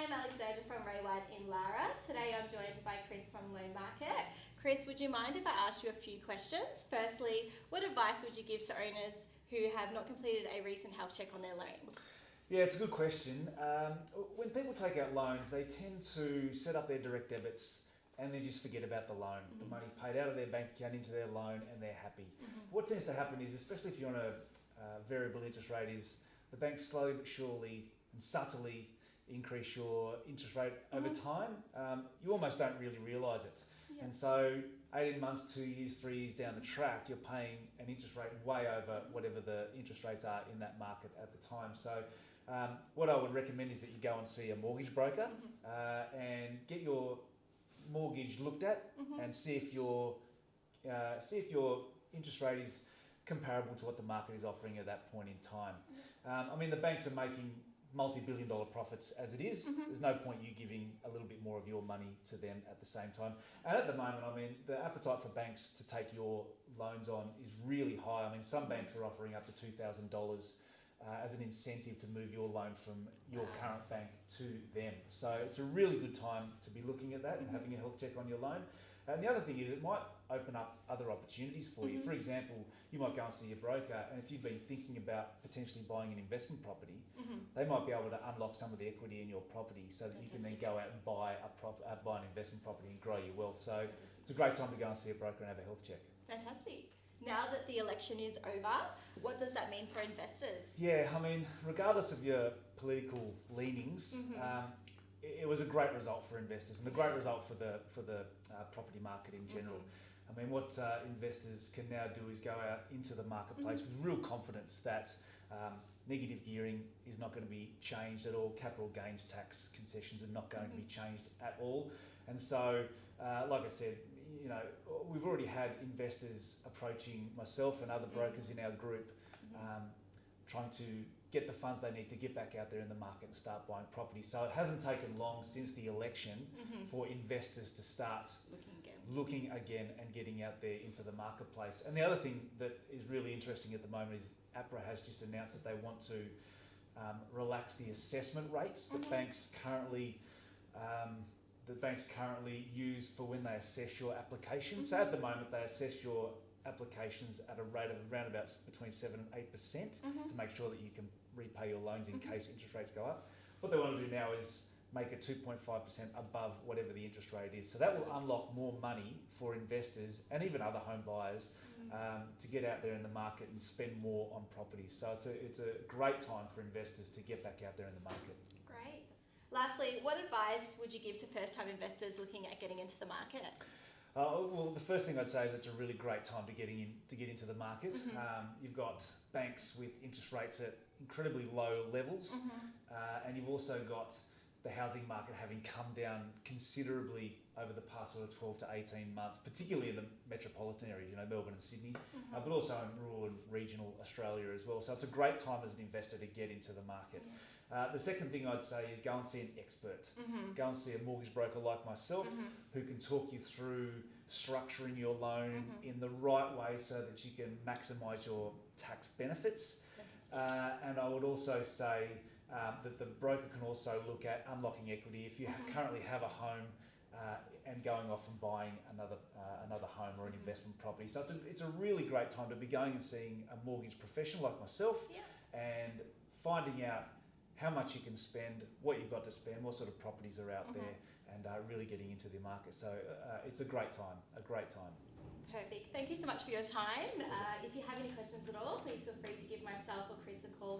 I'm Alexandra from Raywide in Lara. Today I'm joined by Chris from Loan Market. Chris, would you mind if I asked you a few questions? Firstly, what advice would you give to owners who have not completed a recent health check on their loan? Yeah, it's a good question. When people take out loans, they tend to set up their direct debits and then just forget about the loan. The money's paid out of their bank account into their loan and they're happy. What tends to happen is, especially if you're on a variable interest rate, is the banks slowly but surely and subtly increase your interest rate over time. You almost don't really realise it. Yeah. And so 18 months, 2 years, 3 years down the track, you're paying an interest rate way over whatever the interest rates are in that market at the time. So what I would recommend is that you go and see a mortgage broker and get your mortgage looked at and see if your interest rate is comparable to what the market is offering at that point in time. I mean, the banks are making multi-billion-dollar profits as it is. There's no point you giving a little bit more of your money to them at the same time. And at the moment, I mean, the appetite for banks to take your loans on is really high. I mean, some banks are offering up to $2,000 as an incentive to move your loan from your current bank to them. So it's a really good time to be looking at that and having a health check on your loan. And the other thing is, it might open up other opportunities for you. For example, you might go and see your broker, and if you've been thinking about potentially buying an investment property, they might be able to unlock some of the equity in your property so that you can then go out and buy an investment property and grow your wealth. So it's a great time to go and see a broker and have a health check. Fantastic. Now that the election is over, what does that mean for investors? Yeah, I mean, regardless of your political leanings, it was a great result for investors and a great result for the property market in general. I mean, what investors can now do is go out into the marketplace with real confidence that negative gearing is not going to be changed at all. Capital gains tax concessions are not going to be changed at all. And so, like I said, you know, we've already had investors approaching myself and other brokers in our group, trying to get the funds they need to get back out there in the market and start buying property. So it hasn't taken long since the election for investors to start looking again and getting out there into the marketplace. And the other thing that is really interesting at the moment is APRA has just announced that they want to relax the assessment rates that banks currently use for when they assess your application. So at the moment, they assess your applications at a rate of around about between 7 and 8% to make sure that you can repay your loans in case interest rates go up. What they want to do now is make it 2.5% above whatever the interest rate is. So that will unlock more money for investors and even other home buyers to get out there in the market and spend more on properties. So it's a great time for investors to get back out there in the market. Great. Lastly, what advice would you give to first-time investors looking at getting into the market? Well, the first thing I'd say is it's a really great time to get into the market. You've got banks with interest rates at incredibly low levels, and you've also got the housing market having come down considerably over the past sort of 12 to 18 months, particularly in the metropolitan areas, you know, Melbourne and Sydney, but also in rural and regional Australia as well. So it's a great time as an investor to get into the market. The second thing I'd say is go and see an expert. Go and see a mortgage broker like myself who can talk you through structuring your loan in the right way so that you can maximise your tax benefits. And I would also say that the broker can also look at unlocking equity if you currently have a home and going off and buying another home or an investment property. So it's a really great time to be going and seeing a mortgage professional like myself and finding out how much you can spend, what you've got to spend, what sort of properties are out there, and really getting into the market. So it's a great time. Perfect. Thank you so much for your time. If you have any questions at all, please feel free to give myself or Chris a call